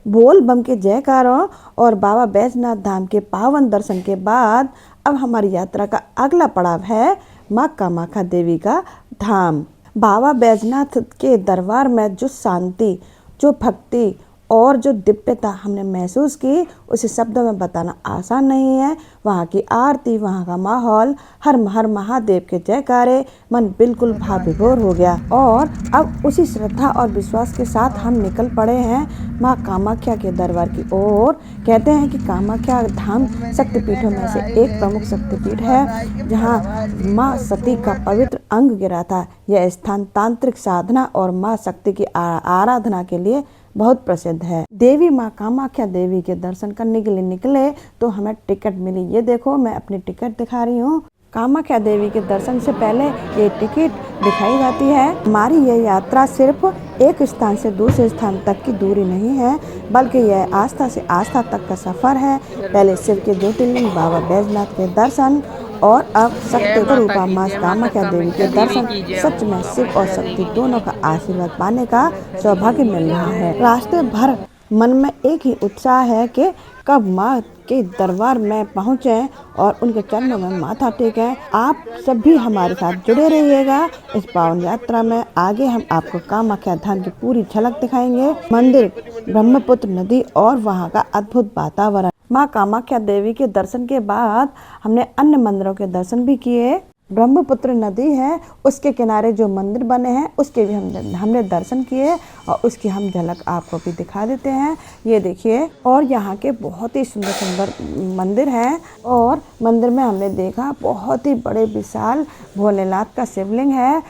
बोल बम के जयकारों और बाबा बैजनाथ धाम के पावन दर्शन के बाद अब हमारी यात्रा का अगला पड़ाव है माँ कामाख्या देवी का धाम। बाबा बैजनाथ के दरबार में जो शांति, जो भक्ति और जो दिव्यता हमने महसूस की, उसे शब्दों में बताना आसान नहीं है। वहाँ की आरती, वहाँ का माहौल, हर महादेव के जयकारे, मन बिल्कुल भाव विभोर हो गया। और अब उसी श्रद्धा और विश्वास के साथ हम निकल पड़े हैं माँ कामाख्या के दरबार की ओर। कहते हैं कि कामाख्या धाम शक्तिपीठों में से एक प्रमुख शक्तिपीठ है, जहाँ माँ सती का पवित्र अंग गिरा था। यह स्थान तांत्रिक साधना और माँ शक्ति की आराधना के लिए बहुत प्रसिद्ध है। देवी माँ कामाख्या देवी के दर्शन करने के लिए निकले तो हमें टिकट मिली। ये देखो, मैं अपनी टिकट दिखा रही हूँ। कामाख्या देवी के दर्शन से पहले ये टिकट दिखाई जाती है। हमारी ये यात्रा सिर्फ एक स्थान से दूसरे स्थान तक की दूरी नहीं है, बल्कि यह आस्था से आस्था तक का सफर है। पहले शिव के ज्योतिर्लिंग बाबा बैजनाथ के दर्शन और अब शक्ति रूपा माँ कामाख्या देवी के दर्शन। सच में शिव और शक्ति दोनों का आशीर्वाद पाने का सौभाग्य मिल रहा है। रास्ते भर मन में एक ही उत्साह है कि कब माँ के दरबार में पहुँचे और उनके चरणों में माथा टेकें। आप सब भी हमारे साथ जुड़े रहिएगा इस पावन यात्रा में। आगे हम आपको कामाख्या धाम की पूरी झलक दिखाएंगे, मंदिर, ब्रह्मपुत्र नदी और वहाँ का अद्भुत वातावरण। माँ कामाख्या देवी के दर्शन के बाद हमने अन्य मंदिरों के दर्शन भी किए। ब्रह्मपुत्र नदी है, उसके किनारे जो मंदिर बने हैं उसके भी हमने दर्शन किए और उसकी हम झलक आपको भी दिखा देते हैं। ये देखिए, और यहाँ के बहुत ही सुंदर सुंदर मंदिर हैं। और मंदिर में हमने देखा बहुत ही बड़े विशाल भोलेनाथ का शिवलिंग है,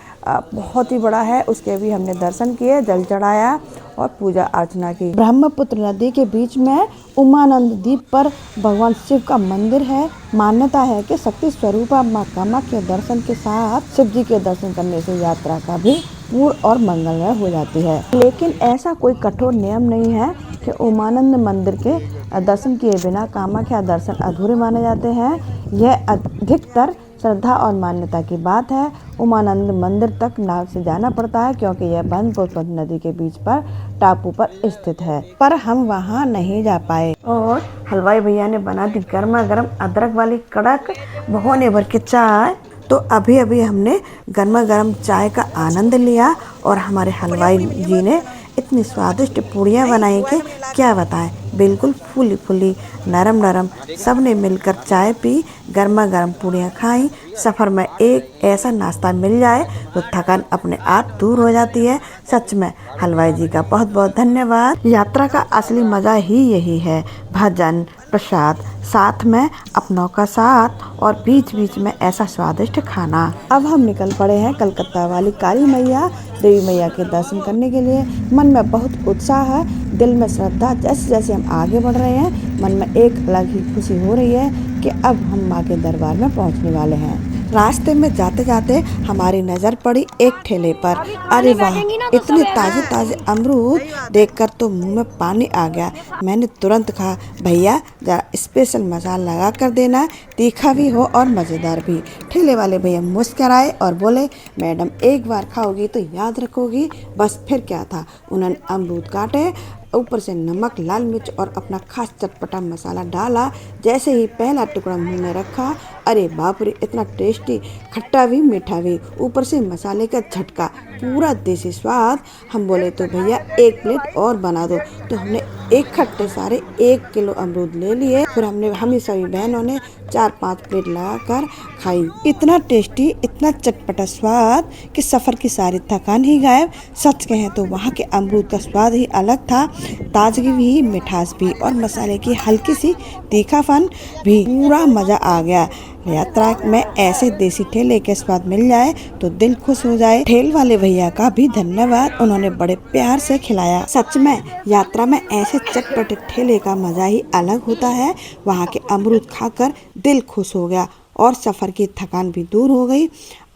बहुत ही बड़ा है। उसके भी हमने दर्शन किए, जल चढ़ाया और पूजा अर्चना की। ब्रह्मपुत्र नदी के बीच में उमानंद द्वीप पर भगवान शिव का मंदिर है। मान्यता है कि शक्ति स्वरूपा माँ कामाख्या के दर्शन के साथ शिव जी के दर्शन करने से यात्रा का भी पूर्ण और मंगलमय हो जाती है। लेकिन ऐसा कोई कठोर नियम नहीं है कि उमानंद मंदिर के दर्शन किए बिना कामाख्या दर्शन अधूरे माने जाते हैं। यह अधिकतर श्रद्धा और मान्यता की बात है। उमानंद मंदिर तक नाव से जाना पड़ता है क्योंकि यह ब्रह्मपुत्र नदी के बीच पर टापू पर स्थित है, पर हम वहां नहीं जा पाए। और हलवाई भैया ने बना दी गर्मा गर्म अदरक वाली कड़क भगोने भर की चाय। तो अभी अभी हमने गर्मा गर्म चाय का आनंद लिया और हमारे हलवाई जी ने इतनी स्वादिष्ट पूड़ियाँ बनाई कि क्या बताएं, बिल्कुल फूली फूली, नरम नरम। सब ने मिलकर चाय पी, गर्मा गर्म पूड़ियाँ खाई। सफ़र में एक ऐसा नाश्ता मिल जाए तो थकान अपने आप दूर हो जाती है। सच में हलवाई जी का बहुत बहुत धन्यवाद। यात्रा का असली मज़ा ही यही है, भजन, प्रसाद, साथ में अपनों का साथ और बीच बीच में ऐसा स्वादिष्ट खाना। अब हम निकल पड़े हैं कलकत्ता वाली काली मैया देवी मैया के दर्शन करने के लिए। मन में बहुत उत्साह है, दिल में श्रद्धा। जैसे जैसे हम आगे बढ़ रहे हैं, मन में एक अलग ही खुशी हो रही है कि अब हम माँ के दरबार में पहुँचने वाले हैं। रास्ते में जाते जाते हमारी नज़र पड़ी एक ठेले पर। अरे वाह, इतने ताज़े ताज़े अमरूद देखकर तो मुंह में पानी आ गया। मैंने तुरंत कहा, भैया जरा स्पेशल मसाला लगा कर देना, तीखा भी हो और मज़ेदार भी। ठेले वाले भैया मुस्कराए और बोले, मैडम एक बार खाओगी तो याद रखोगी। बस फिर क्या था, उन्होंने अमरूद काटे, ऊपर से नमक, लाल मिर्च और अपना खास चटपटा मसाला डाला। जैसे ही पहला टुकड़ा मुंह में रखा, अरे बाप रे, इतना टेस्टी, खट्टा भी मीठा भी, ऊपर से मसाले का झटका, पूरा देसी स्वाद। हम बोले तो भैया एक प्लेट और बना दो। तो हमने एक खट्टे सारे 1 किलो अमरूद ले लिए। फिर हम सभी बहनों ने 4-5 प्लेट लगाकर खाई। इतना टेस्टी, इतना चटपटा स्वाद कि सफ़र की सारी थकान ही गायब। सच कहें तो वहाँ के अमरूद का स्वाद ही अलग था, ताजगी भी, मिठास भी और मसाले की हल्की सी तीखापन भी। पूरा मज़ा आ गया। यात्रा में ऐसे देसी ठेले के स्वाद मिल जाए तो दिल खुश हो जाए। ठेल वाले भैया का भी धन्यवाद, उन्होंने बड़े प्यार से खिलाया। सच में यात्रा में ऐसे चटपटे ठेले का मजा ही अलग होता है। वहाँ के अमरूद खाकर दिल खुश हो गया और सफ़र की थकान भी दूर हो गई।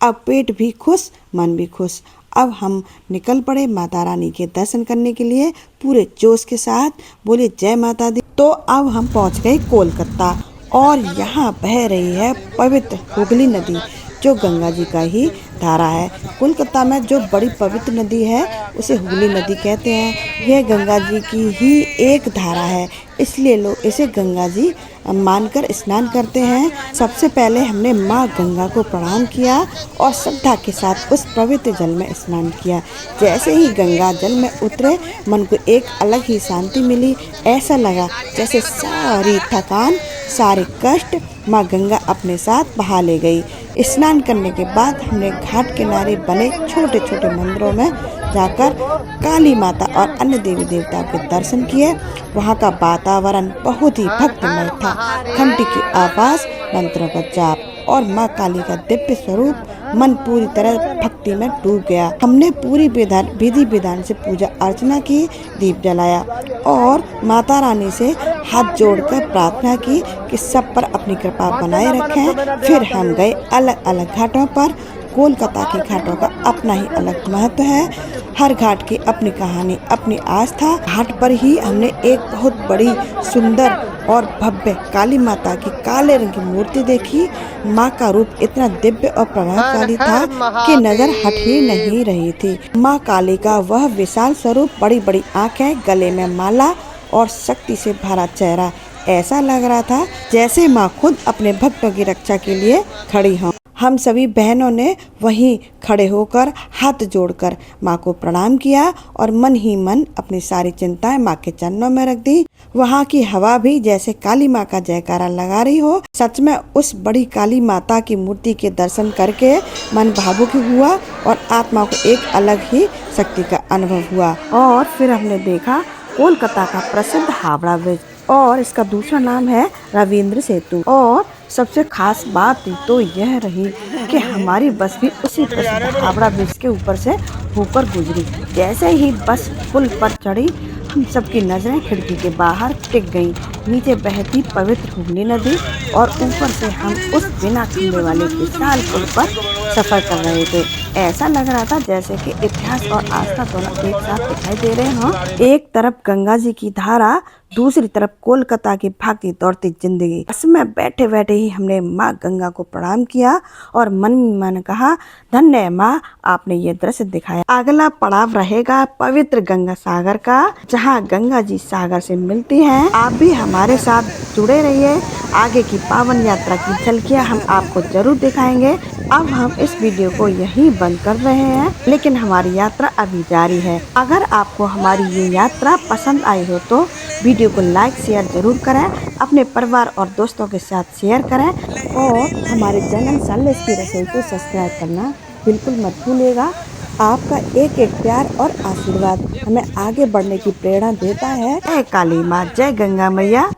अब पेट भी खुश, मन भी खुश। अब हम निकल पड़े माता रानी के दर्शन करने के लिए पूरे जोश के साथ। बोले जय माता दी। तो अब हम पहुँच गए कोलकाता और यहाँ बह रही है पवित्र हुगली नदी, जो गंगा जी का ही धारा है। कोलकाता में जो बड़ी पवित्र नदी है उसे हुगली नदी कहते हैं। यह गंगा जी की ही एक धारा है, इसलिए लोग इसे गंगा जी मानकर स्नान करते हैं। सबसे पहले हमने माँ गंगा को प्रणाम किया और श्रद्धा के साथ उस पवित्र जल में स्नान किया। जैसे ही गंगा जल में उतरे मन को एक अलग ही शांति मिली। ऐसा लगा जैसे सारी थकान, सारे कष्ट माँ गंगा अपने साथ बहा ले गई। स्नान करने के बाद हमने घाट किनारे बने छोटे छोटे मंदिरों में जाकर काली माता और अन्य देवी देवताओं के दर्शन किए। वहाँ का वातावरण बहुत ही भक्तिमय था। घंटी की आवाज, मंत्रों का जाप और माँ काली का दिव्य स्वरूप, मन पूरी तरह भक्ति में डूब गया। हमने पूरी विधि विधान से पूजा अर्चना की, दीप जलाया और माता रानी से हाथ जोड़कर प्रार्थना की कि सब पर अपनी कृपा बनाए रखें। फिर हम गए अलग अलग घाटों पर। कोलकाता के घाटों का अपना ही अलग महत्व है। हर घाट की अपनी कहानी, अपनी आस्था। घाट पर ही हमने एक बहुत बड़ी, सुंदर और भव्य काली माता की काले रंग की मूर्ति देखी। माँ का रूप इतना दिव्य और प्रभावशाली था कि नजर हट ही नहीं रही थी। माँ काली का वह विशाल स्वरूप, बड़ी बड़ी आंखें, गले में माला और शक्ति से भरा चेहरा, ऐसा लग रहा था जैसे माँ खुद अपने भक्तों की रक्षा के लिए खड़ी हों। हम सभी बहनों ने वहीं खड़े होकर हाथ जोड़कर माँ को प्रणाम किया और मन ही मन अपनी सारी चिंताएं माँ के चरणों में रख दी। वहाँ की हवा भी जैसे काली माँ का जयकारा लगा रही हो। सच में उस बड़ी काली माता की मूर्ति के दर्शन करके मन भावुक हुआ और आत्मा को एक अलग ही शक्ति का अनुभव हुआ। और फिर हमने देखा कोलकाता का प्रसिद्ध हावड़ा ब्रिज, और इसका दूसरा नाम है रविंद्र सेतु। और सबसे खास बात तो यह रही कि हमारी बस भी उसी प्रसिद्ध हावड़ा ब्रिज के ऊपर से होकर गुजरी। जैसे ही बस पुल पर चढ़ी, हम सबकी नजरें खिड़की के बाहर टिक गईं। नीचे बहती पवित्र हुगली नदी और ऊपर से हम उस बिना खंभे वाले विशाल पुल पर सफर कर रहे थे। ऐसा लग रहा था जैसे कि इतिहास और आस्था दोनों एक साथ दिखाई दे रहे हों। एक तरफ गंगा जी की धारा, दूसरी तरफ कोलकाता की भागती दौड़ती जिंदगी। बस में बैठे बैठे ही हमने माँ गंगा को प्रणाम किया और मन ही मन कहा, धन्य है माँ, आपने ये दृश्य दिखाया। अगला पड़ाव रहेगा पवित्र गंगा सागर का, जहाँ गंगा जी सागर से मिलती हैं। आप भी हमारे साथ जुड़े रहिए। आगे की पावन यात्रा की झलकियाँ हम आपको जरूर दिखाएंगे। अब हम इस वीडियो को यहीं बंद कर रहे हैं, लेकिन हमारी यात्रा अभी जारी है। अगर आपको हमारी ये यात्रा पसंद आई हो तो वीडियो को लाइक शेयर जरूर करें, अपने परिवार और दोस्तों के साथ शेयर करें और हमारे चैनल सालेस की रसोई को सब्सक्राइब करना बिल्कुल मत भूलिएगा। आपका एक एक प्यार और आशीर्वाद हमें आगे बढ़ने की प्रेरणा देता है। जय काली माँ, जय गंगा मैया।